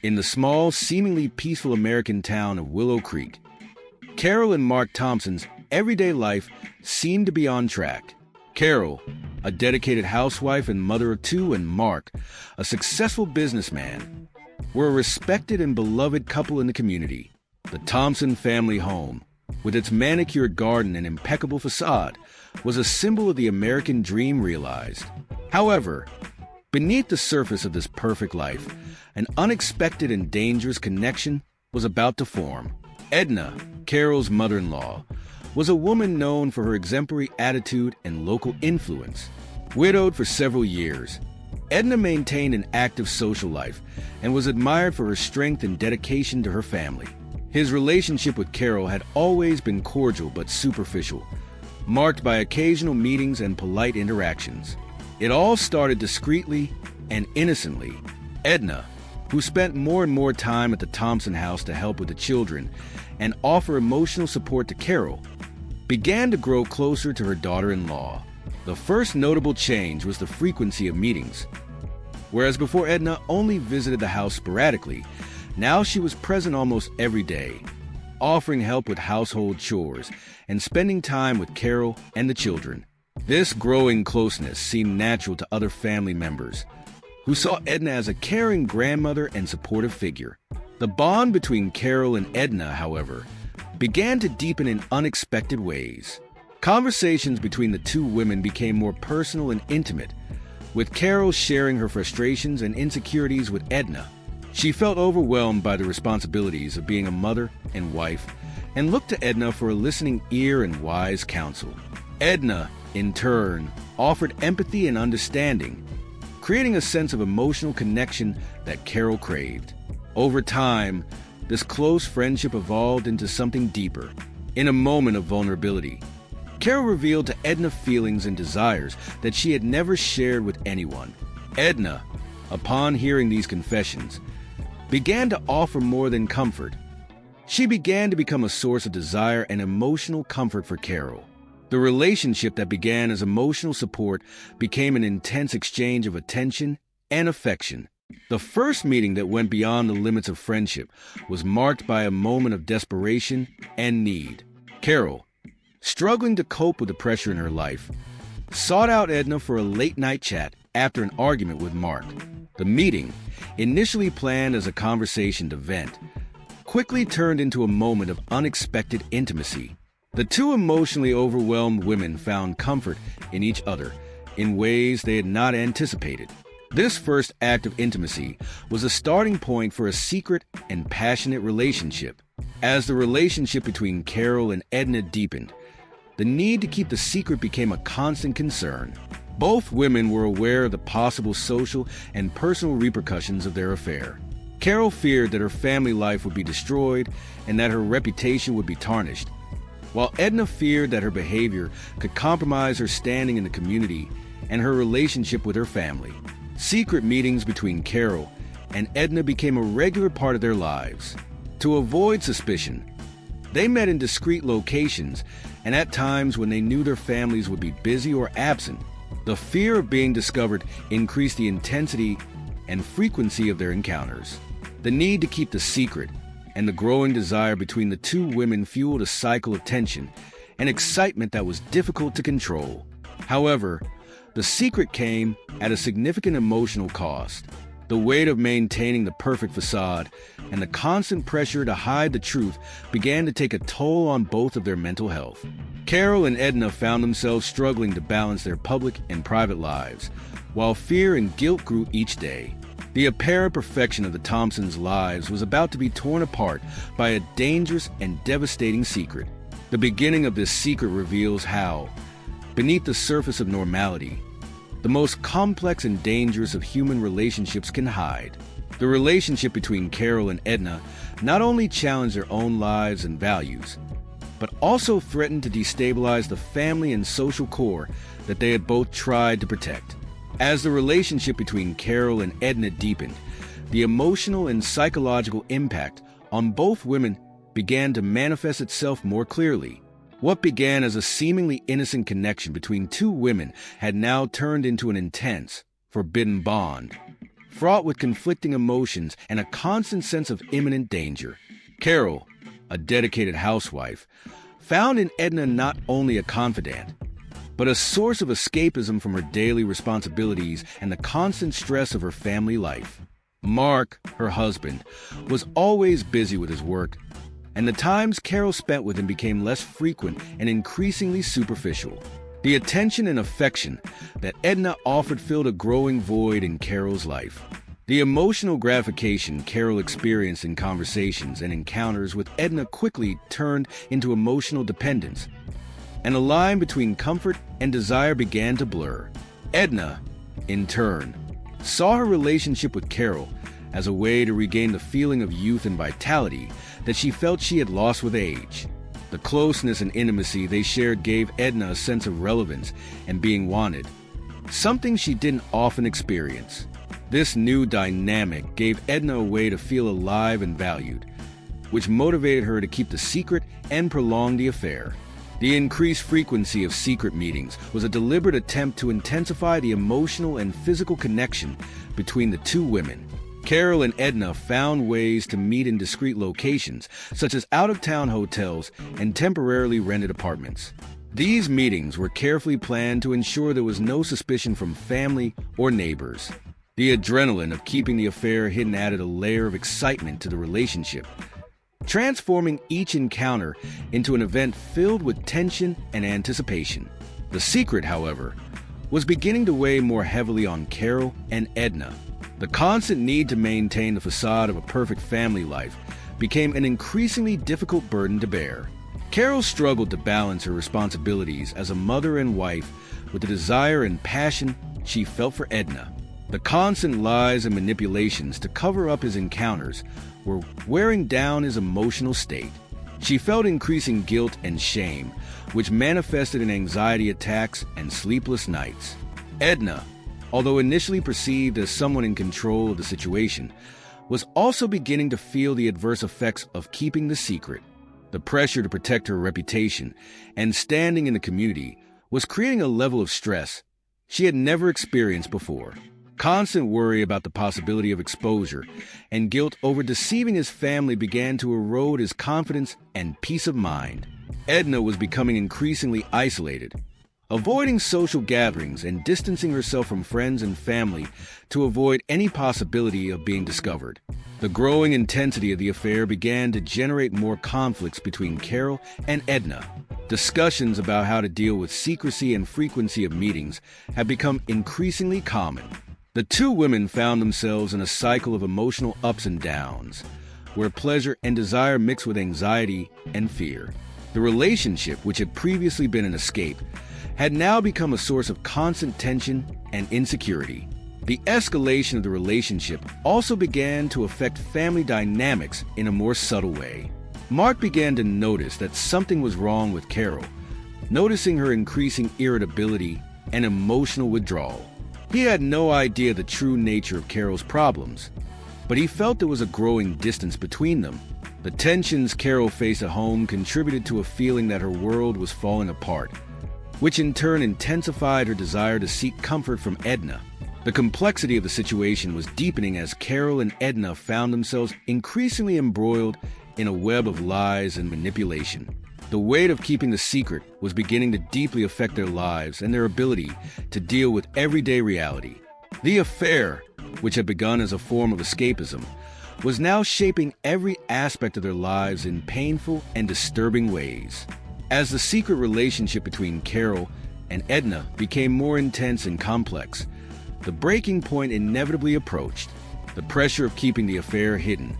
In the small, seemingly peaceful American town of Willow Creek, Carol and Mark Thompson's everyday life seemed to be on track. Carol, a dedicated housewife and mother of two, and Mark, a successful businessman, were a respected and beloved couple in the community. The Thompson family home, with its manicured garden and impeccable facade, was a symbol of the American dream realized. However, beneath the surface of this perfect life, an unexpected and dangerous connection was about to form. Edna, Carol's mother-in-law, was a woman known for her exemplary attitude and local influence. Widowed for several years, Edna maintained an active social life and was admired for her strength and dedication to her family. His relationship with Carol had always been cordial but superficial, marked by occasional meetings and polite interactions. It all started discreetly and innocently. Edna, who spent more and more time at the Thompson house to help with the children and offer emotional support to Carol, began to grow closer to her daughter-in-law. The first notable change was the frequency of meetings. Whereas before Edna only visited the house sporadically, now she was present almost every day, offering help with household chores and spending time with Carol and the children. This growing closeness seemed natural to other family members, who saw Edna as a caring grandmother and supportive figure. The bond between Carol and Edna, however, began to deepen in unexpected ways. Conversations between the two women became more personal and intimate, with Carol sharing her frustrations and insecurities with Edna. She felt overwhelmed by the responsibilities of being a mother and wife, and looked to Edna for a listening ear and wise counsel. Edna, in turn, offered empathy and understanding, creating a sense of emotional connection that Carol craved. Over time, this close friendship evolved into something deeper. In a moment of vulnerability, Carol revealed to Edna feelings and desires that she had never shared with anyone. Edna, upon hearing these confessions, began to offer more than comfort. She began to become a source of desire and emotional comfort for Carol. The relationship that began as emotional support became an intense exchange of attention and affection. The first meeting that went beyond the limits of friendship was marked by a moment of desperation and need. Carol, struggling to cope with the pressure in her life, sought out Edna for a late-night chat after an argument with Mark. The meeting, initially planned as a conversation to vent, quickly turned into a moment of unexpected intimacy. The two emotionally overwhelmed women found comfort in each other in ways they had not anticipated. This first act of intimacy was a starting point for a secret and passionate relationship. As the relationship between Carol and Edna deepened, the need to keep the secret became a constant concern. Both women were aware of the possible social and personal repercussions of their affair. Carol feared that her family life would be destroyed and that her reputation would be tarnished, while Edna feared that her behavior could compromise her standing in the community and her relationship with her family. Secret meetings between Carol and Edna became a regular part of their lives. To avoid suspicion, they met in discreet locations and at times when they knew their families would be busy or absent. The fear of being discovered increased the intensity and frequency of their encounters. The need to keep the secret and the growing desire between the two women fueled a cycle of tension and excitement that was difficult to control. However, the secret came at a significant emotional cost. The weight of maintaining the perfect facade and the constant pressure to hide the truth began to take a toll on both of their mental health. Carol and Edna found themselves struggling to balance their public and private lives, while fear and guilt grew each day. The apparent perfection of the Thompsons' lives was about to be torn apart by a dangerous and devastating secret. The beginning of this secret reveals how, beneath the surface of normality, the most complex and dangerous of human relationships can hide. The relationship between Carol and Edna not only challenged their own lives and values, but also threatened to destabilize the family and social core that they had both tried to protect. As the relationship between Carol and Edna deepened, the emotional and psychological impact on both women began to manifest itself more clearly. What began as a seemingly innocent connection between two women had now turned into an intense, forbidden bond. fraught with conflicting emotions and a constant sense of imminent danger. Carol, a dedicated housewife, found in Edna not only a confidant, but a source of escapism from her daily responsibilities and the constant stress of her family life. Mark, her husband, was always busy with his work, and the times Carol spent with him became less frequent and increasingly superficial. The attention and affection that Edna offered filled a growing void in Carol's life. The emotional gratification Carol experienced in conversations and encounters with Edna quickly turned into emotional dependence, and the line between comfort and desire began to blur. Edna, in turn, saw her relationship with Carol as a way to regain the feeling of youth and vitality that she felt she had lost with age. The closeness and intimacy they shared gave Edna a sense of relevance and being wanted, something she didn't often experience. This new dynamic gave Edna a way to feel alive and valued, which motivated her to keep the secret and prolong the affair. The increased frequency of secret meetings was a deliberate attempt to intensify the emotional and physical connection between the two women. Carol and Edna found ways to meet in discreet locations, such as out-of-town hotels and temporarily rented apartments. These meetings were carefully planned to ensure there was no suspicion from family or neighbors. The adrenaline of keeping the affair hidden added a layer of excitement to the relationship, transforming each encounter into an event filled with tension and anticipation. The secret, however, was beginning to weigh more heavily on Carol and Edna. The constant need to maintain the facade of a perfect family life became an increasingly difficult burden to bear. Carol struggled to balance her responsibilities as a mother and wife with the desire and passion she felt for Edna. The constant lies and manipulations to cover up his encounters were wearing down his emotional state. She felt increasing guilt and shame, which manifested in anxiety attacks and sleepless nights. Edna, although initially perceived as someone in control of the situation, was also beginning to feel the adverse effects of keeping the secret. The pressure to protect her reputation and standing in the community was creating a level of stress she had never experienced before. Constant worry about the possibility of exposure and guilt over deceiving his family began to erode his confidence and peace of mind. Edna was becoming increasingly isolated, avoiding social gatherings and distancing herself from friends and family to avoid any possibility of being discovered. The growing intensity of the affair began to generate more conflicts between Carol and Edna. Discussions about how to deal with secrecy and frequency of meetings had become increasingly common. The two women found themselves in a cycle of emotional ups and downs, where pleasure and desire mixed with anxiety and fear. The relationship, which had previously been an escape, had now become a source of constant tension and insecurity. The escalation of the relationship also began to affect family dynamics in a more subtle way. Mark began to notice that something was wrong with Carol, noticing her increasing irritability and emotional withdrawal. He had no idea the true nature of Carol's problems, but he felt there was a growing distance between them. The tensions Carol faced at home contributed to a feeling that her world was falling apart, which in turn intensified her desire to seek comfort from Edna. The complexity of the situation was deepening as Carol and Edna found themselves increasingly embroiled in a web of lies and manipulation. The weight of keeping the secret was beginning to deeply affect their lives and their ability to deal with everyday reality. The affair, which had begun as a form of escapism, was now shaping every aspect of their lives in painful and disturbing ways. As the secret relationship between Carol and Edna became more intense and complex, the breaking point inevitably approached. The pressure of keeping the affair hidden,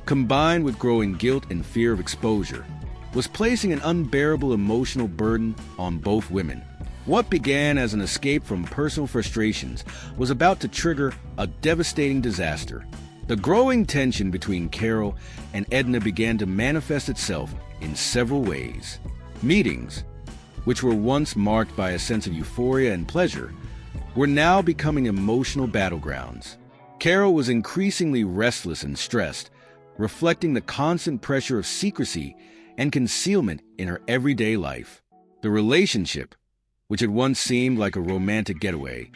combined with growing guilt and fear of exposure, was placing an unbearable emotional burden on both women. What began as an escape from personal frustrations was about to trigger a devastating disaster. The growing tension between Carol and Edna began to manifest itself in several ways. Meetings, which were once marked by a sense of euphoria and pleasure, were now becoming emotional battlegrounds. Carol was increasingly restless and stressed, reflecting the constant pressure of secrecy and concealment in her everyday life. The relationship, which had once seemed like a romantic getaway,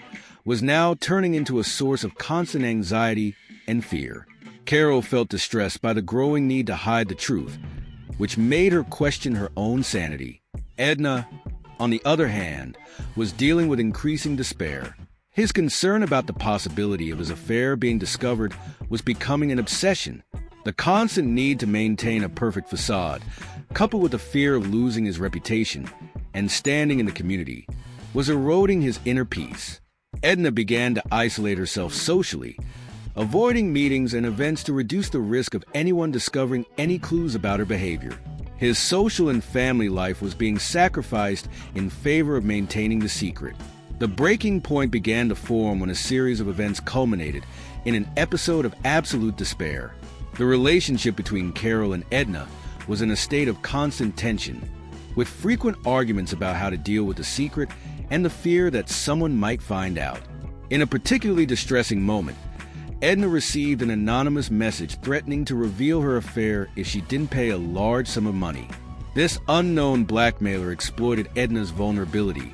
was now turning into a source of constant anxiety and fear. Carol felt distressed by the growing need to hide the truth, which made her question her own sanity. Edna, on the other hand, was dealing with increasing despair. His concern about the possibility of his affair being discovered was becoming an obsession. The constant need to maintain a perfect facade, coupled with the fear of losing his reputation and standing in the community, was eroding his inner peace. Edna began to isolate herself socially, avoiding meetings and events to reduce the risk of anyone discovering any clues about her behavior. His social and family life was being sacrificed in favor of maintaining the secret. The breaking point began to form when a series of events culminated in an episode of absolute despair. The relationship between Carol and Edna was in a state of constant tension, with frequent arguments about how to deal with the secret and the fear that someone might find out. In a particularly distressing moment, Edna received an anonymous message threatening to reveal her affair if she didn't pay a large sum of money. This unknown blackmailer exploited Edna's vulnerability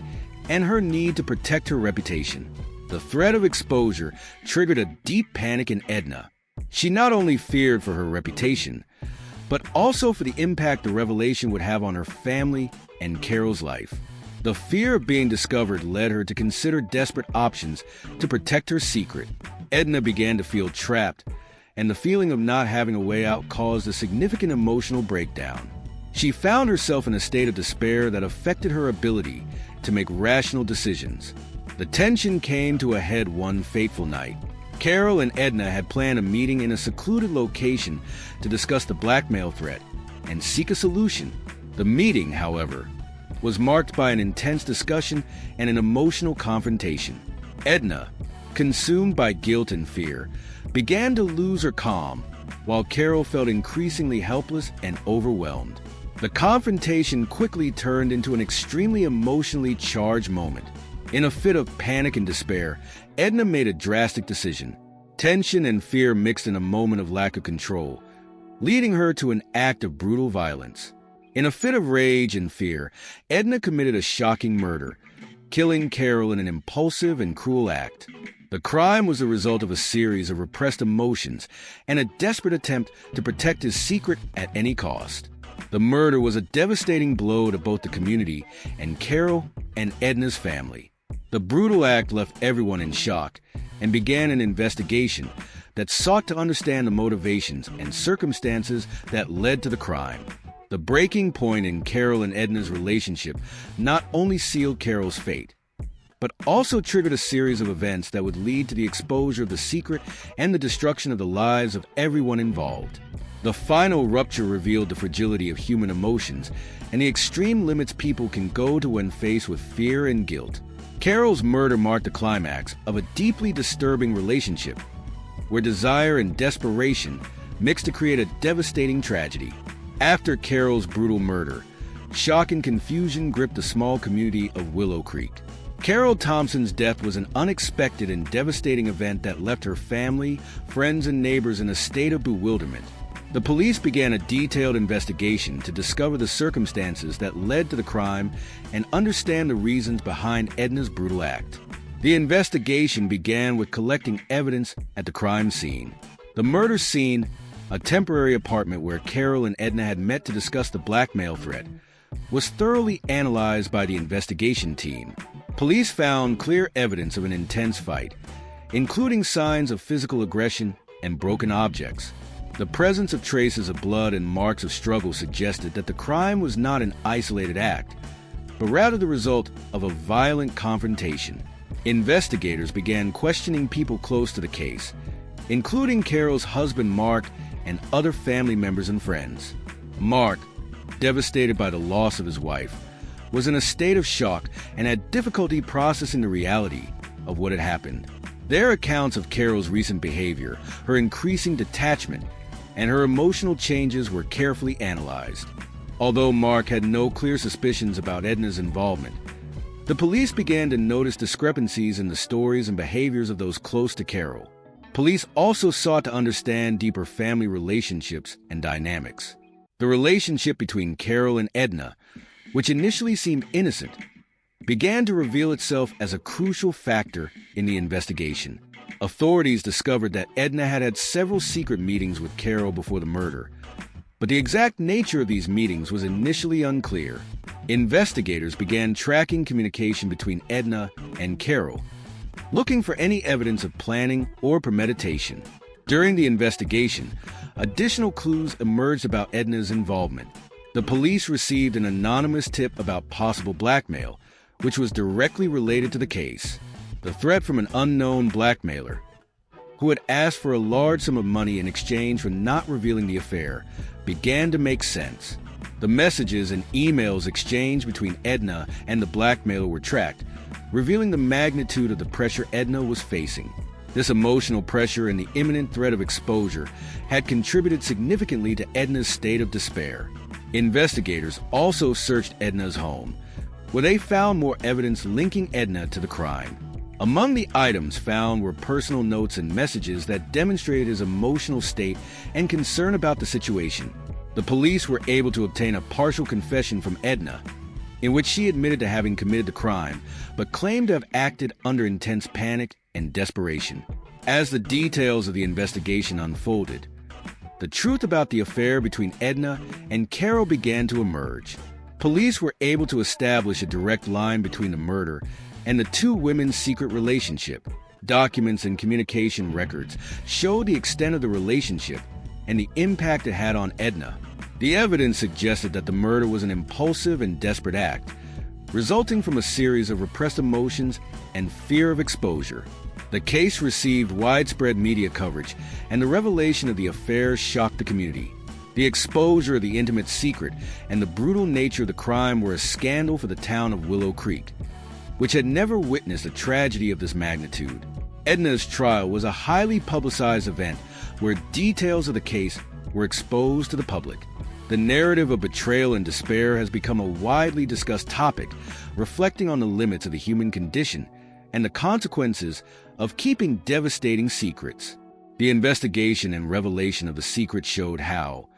and her need to protect her reputation. The threat of exposure triggered a deep panic in Edna. She not only feared for her reputation, but also for the impact the revelation would have on her family and Carol's life. The fear of being discovered led her to consider desperate options to protect her secret. Edna began to feel trapped, and the feeling of not having a way out caused a significant emotional breakdown. She found herself in a state of despair that affected her ability to make rational decisions. The tension came to a head one fateful night. Carol and Edna had planned a meeting in a secluded location to discuss the blackmail threat and seek a solution. The meeting, however, was marked by an intense discussion and an emotional confrontation. Edna, consumed by guilt and fear, began to lose her calm, while Carol felt increasingly helpless and overwhelmed. The confrontation quickly turned into an extremely emotionally charged moment. In a fit of panic and despair, Edna made a drastic decision. Tension and fear mixed in a moment of lack of control, leading her to an act of brutal violence. In a fit of rage and fear, Edna committed a shocking murder, killing Carol in an impulsive and cruel act. The crime was the result of a series of repressed emotions and a desperate attempt to protect his secret at any cost. The murder was a devastating blow to both the community and Carol and Edna's family. The brutal act left everyone in shock and began an investigation that sought to understand the motivations and circumstances that led to the crime. The breaking point in Carol and Edna's relationship not only sealed Carol's fate, but also triggered a series of events that would lead to the exposure of the secret and the destruction of the lives of everyone involved. The final rupture revealed the fragility of human emotions and the extreme limits people can go to when faced with fear and guilt. Carol's murder marked the climax of a deeply disturbing relationship, where desire and desperation mixed to create a devastating tragedy. After Carol's brutal murder, shock and confusion gripped the small community of Willow Creek. Carol Thompson's death was an unexpected and devastating event that left her family, friends, and neighbors in a state of bewilderment. The police began a detailed investigation to discover the circumstances that led to the crime and understand the reasons behind Edna's brutal act. The investigation began with collecting evidence at the crime scene. The murder scene, a temporary apartment where Carol and Edna had met to discuss the blackmail threat, was thoroughly analyzed by the investigation team. Police found clear evidence of an intense fight, including signs of physical aggression and broken objects. The presence of traces of blood and marks of struggle suggested that the crime was not an isolated act, but rather the result of a violent confrontation. Investigators began questioning people close to the case, including Carol's husband Mark and other family members and friends. Mark, devastated by the loss of his wife, was in a state of shock and had difficulty processing the reality of what had happened. Their accounts of Carol's recent behavior, her increasing detachment, and her emotional changes were carefully analyzed. Although Mark had no clear suspicions about Edna's involvement, the police began to notice discrepancies in the stories and behaviors of those close to Carol. Police also sought to understand deeper family relationships and dynamics. The relationship between Carol and Edna, which initially seemed innocent, began to reveal itself as a crucial factor in the investigation. Authorities discovered that Edna had had several secret meetings with Carol before the murder, but the exact nature of these meetings was initially unclear. Investigators began tracking communication between Edna and Carol, looking for any evidence of planning or premeditation. During the investigation, additional clues emerged about Edna's involvement. The police received an anonymous tip about possible blackmail, which was directly related to the case. The threat from an unknown blackmailer, who had asked for a large sum of money in exchange for not revealing the affair, began to make sense. The messages and emails exchanged between Edna and the blackmailer were tracked, revealing the magnitude of the pressure Edna was facing. This emotional pressure and the imminent threat of exposure had contributed significantly to Edna's state of despair. Investigators also searched Edna's home, where they found more evidence linking Edna to the crime. Among the items found were personal notes and messages that demonstrated his emotional state and concern about the situation. The police were able to obtain a partial confession from Edna, in which she admitted to having committed the crime, but claimed to have acted under intense panic and desperation. As the details of the investigation unfolded, the truth about the affair between Edna and Carol began to emerge. Police were able to establish a direct line between the murder and the two women's secret relationship. Documents and communication records showed the extent of the relationship and the impact it had on Edna. The evidence suggested that the murder was an impulsive and desperate act, resulting from a series of repressed emotions and fear of exposure. The case received widespread media coverage, and the revelation of the affair shocked the community. The exposure of the intimate secret and the brutal nature of the crime were a scandal for the town of Willow Creek, which had never witnessed a tragedy of this magnitude. Edna's trial was a highly publicized event where details of the case were exposed to the public. The narrative of betrayal and despair has become a widely discussed topic, reflecting on the limits of the human condition and the consequences of keeping devastating secrets. The investigation and revelation of the secret showed how,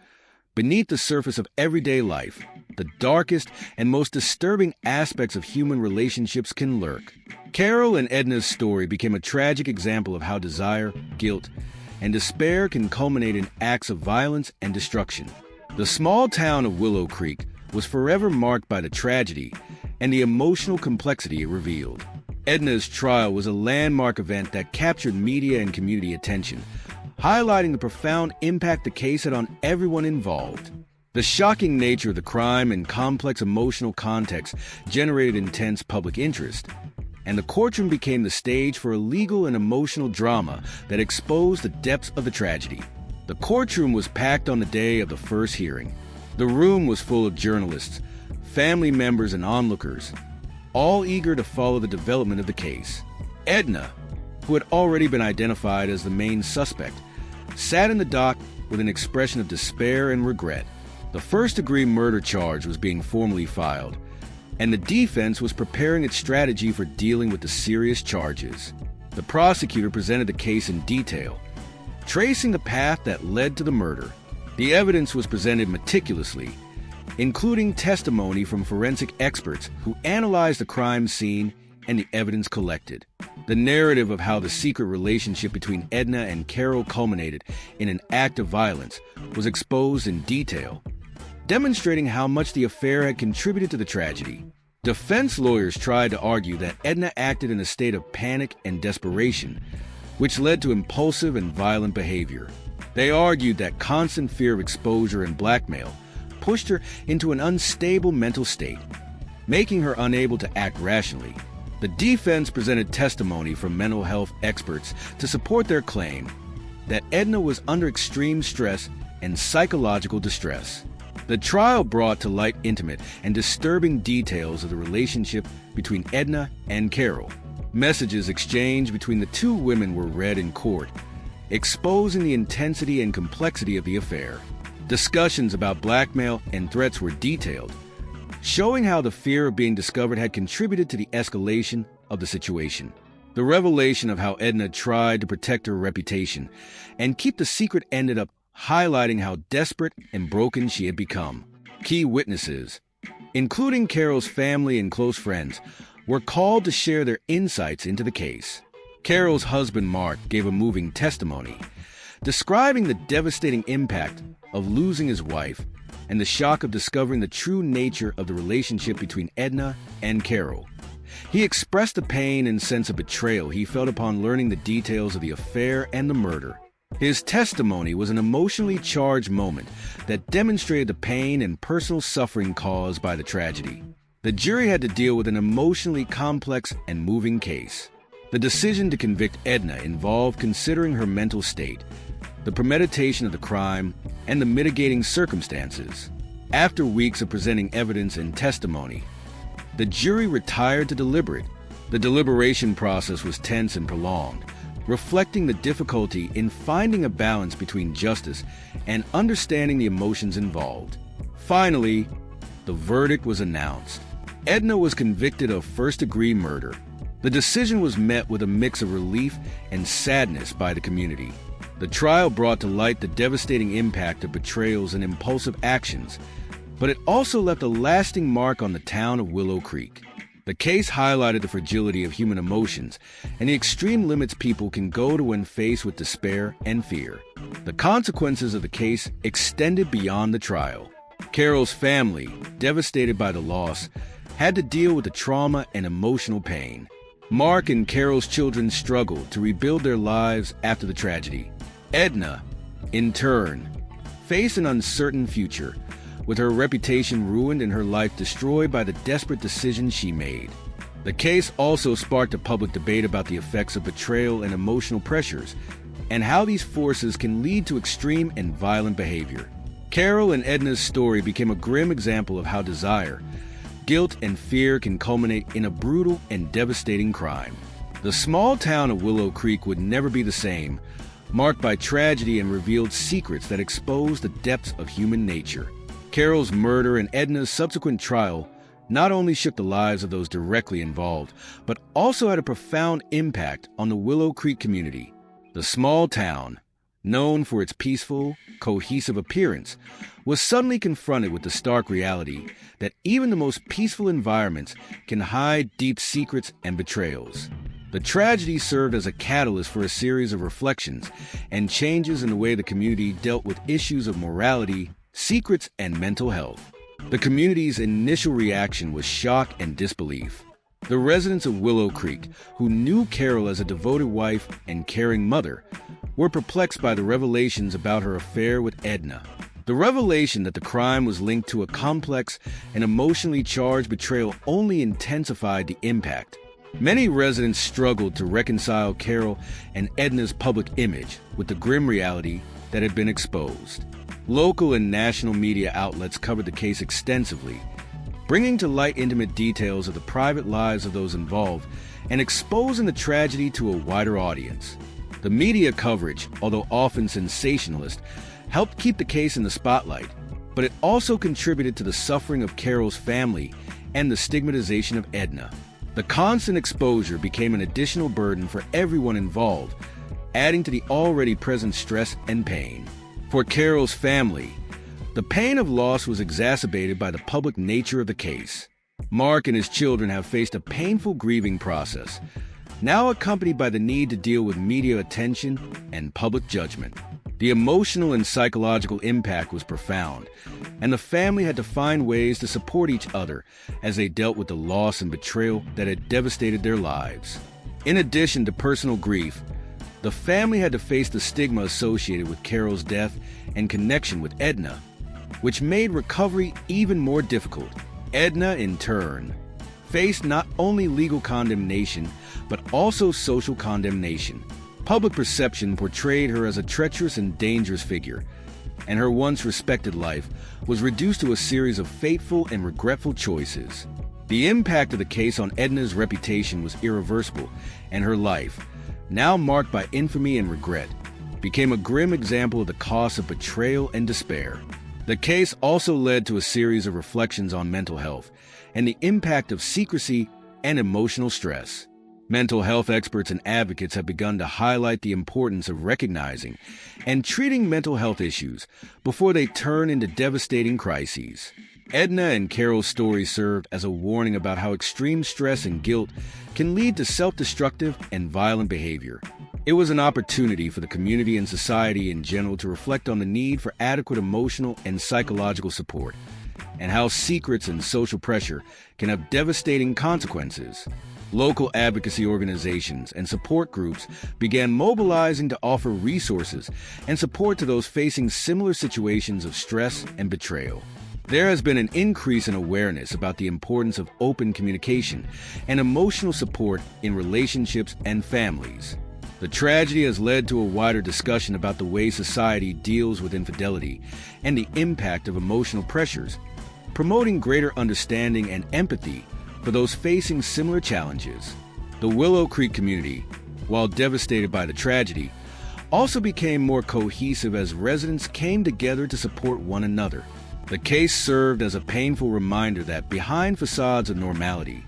beneath the surface of everyday life, the darkest and most disturbing aspects of human relationships can lurk. Carol and Edna's story became a tragic example of how desire, guilt, and despair can culminate in acts of violence and destruction. The small town of Willow Creek was forever marked by the tragedy and the emotional complexity it revealed. Edna's trial was a landmark event that captured media and community attention, highlighting the profound impact the case had on everyone involved. The shocking nature of the crime and complex emotional context generated intense public interest, and the courtroom became the stage for a legal and emotional drama that exposed the depths of the tragedy. The courtroom was packed on the day of the first hearing. The room was full of journalists, family members, and onlookers, all eager to follow the development of the case. Edna, who had already been identified as the main suspect, sat in the dock with an expression of despair and regret. The first-degree murder charge was being formally filed, and the defense was preparing its strategy for dealing with the serious charges. The prosecutor presented the case in detail, tracing the path that led to the murder. The evidence was presented meticulously, including testimony from forensic experts who analyzed the crime scene and the evidence collected. The narrative of how the secret relationship between Edna and Carol culminated in an act of violence was exposed in detail, demonstrating how much the affair had contributed to the tragedy. Defense lawyers tried to argue that Edna acted in a state of panic and desperation, which led to impulsive and violent behavior. They argued that constant fear of exposure and blackmail pushed her into an unstable mental state, making her unable to act rationally. The defense presented testimony from mental health experts to support their claim that Edna was under extreme stress and psychological distress. The trial brought to light intimate and disturbing details of the relationship between Edna and Carol. Messages exchanged between the two women were read in court, exposing the intensity and complexity of the affair. Discussions about blackmail and threats were detailed, showing how the fear of being discovered had contributed to the escalation of the situation. The revelation of how Edna tried to protect her reputation and keep the secret ended up highlighting how desperate and broken she had become. Key witnesses, including Carol's family and close friends, were called to share their insights into the case. Carol's husband, Mark, gave a moving testimony, describing the devastating impact of losing his wife and the shock of discovering the true nature of the relationship between Edna and Carol. He expressed the pain and sense of betrayal he felt upon learning the details of the affair and the murder. His testimony was an emotionally charged moment that demonstrated the pain and personal suffering caused by the tragedy. The jury had to deal with an emotionally complex and moving case. The decision to convict Edna involved considering her mental state, the premeditation of the crime, and the mitigating circumstances. After weeks of presenting evidence and testimony, the jury retired to deliberate. The deliberation process was tense and prolonged, reflecting the difficulty in finding a balance between justice and understanding the emotions involved. Finally, the verdict was announced. Edna was convicted of first-degree murder. The decision was met with a mix of relief and sadness by the community. The trial brought to light the devastating impact of betrayals and impulsive actions, but it also left a lasting mark on the town of Willow Creek. The case highlighted the fragility of human emotions and the extreme limits people can go to when faced with despair and fear. The consequences of the case extended beyond the trial. Carol's family, devastated by the loss, had to deal with the trauma and emotional pain. Mark and Carol's children struggled to rebuild their lives after the tragedy. Edna, in turn, faced an uncertain future, with her reputation ruined and her life destroyed by the desperate decisions she made. The case also sparked a public debate about the effects of betrayal and emotional pressures, and how these forces can lead to extreme and violent behavior. Carol and Edna's story became a grim example of how desire, guilt, and fear can culminate in a brutal and devastating crime. The small town of Willow Creek would never be the same, marked by tragedy and revealed secrets that exposed the depths of human nature. Carol's murder and Edna's subsequent trial not only shook the lives of those directly involved, but also had a profound impact on the Willow Creek community. The small town, known for its peaceful, cohesive appearance, was suddenly confronted with the stark reality that even the most peaceful environments can hide deep secrets and betrayals. The tragedy served as a catalyst for a series of reflections and changes in the way the community dealt with issues of morality, secrets, and mental health. The community's initial reaction was shock and disbelief. The residents of Willow Creek, who knew Carol as a devoted wife and caring mother, were perplexed by the revelations about her affair with Edna. The revelation that the crime was linked to a complex and emotionally charged betrayal only intensified the impact. Many residents struggled to reconcile Carol and Edna's public image with the grim reality that had been exposed. Local and national media outlets covered the case extensively, bringing to light intimate details of the private lives of those involved and exposing the tragedy to a wider audience. The media coverage, although often sensationalist, helped keep the case in the spotlight, but it also contributed to the suffering of Carol's family and the stigmatization of Edna. The constant exposure became an additional burden for everyone involved, adding to the already present stress and pain. For Carol's family, the pain of loss was exacerbated by the public nature of the case. Mark and his children have faced a painful grieving process, now accompanied by the need to deal with media attention and public judgment. The emotional and psychological impact was profound, and the family had to find ways to support each other as they dealt with the loss and betrayal that had devastated their lives. In addition to personal grief, the family had to face the stigma associated with Carol's death and connection with Edna, which made recovery even more difficult. Edna, in turn, faced not only legal condemnation, but also social condemnation. Public perception portrayed her as a treacherous and dangerous figure, and her once respected life was reduced to a series of fateful and regretful choices. The impact of the case on Edna's reputation was irreversible, and her life, now marked by infamy and regret, became a grim example of the cost of betrayal and despair. The case also led to a series of reflections on mental health and the impact of secrecy and emotional stress. Mental health experts and advocates have begun to highlight the importance of recognizing and treating mental health issues before they turn into devastating crises. Edna and Carol's story served as a warning about how extreme stress and guilt can lead to self-destructive and violent behavior. It was an opportunity for the community and society in general to reflect on the need for adequate emotional and psychological support, and how secrets and social pressure can have devastating consequences. Local advocacy organizations and support groups began mobilizing to offer resources and support to those facing similar situations of stress and betrayal. There has been an increase in awareness about the importance of open communication and emotional support in relationships and families. The tragedy has led to a wider discussion about the way society deals with infidelity and the impact of emotional pressures, promoting greater understanding and empathy for those facing similar challenges. The Willow Creek community, while devastated by the tragedy, also became more cohesive as residents came together to support one another. The case served as a painful reminder that behind facades of normality,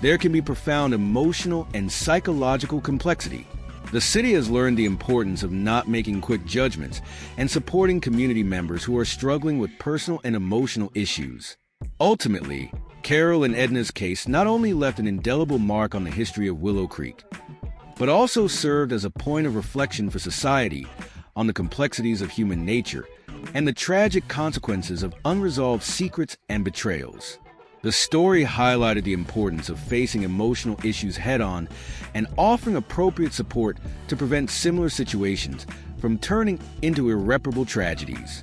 there can be profound emotional and psychological complexity. The city has learned the importance of not making quick judgments and supporting community members who are struggling with personal and emotional issues. Ultimately, Carol and Edna's case not only left an indelible mark on the history of Willow Creek, but also served as a point of reflection for society on the complexities of human nature and the tragic consequences of unresolved secrets and betrayals. The story highlighted the importance of facing emotional issues head-on and offering appropriate support to prevent similar situations from turning into irreparable tragedies.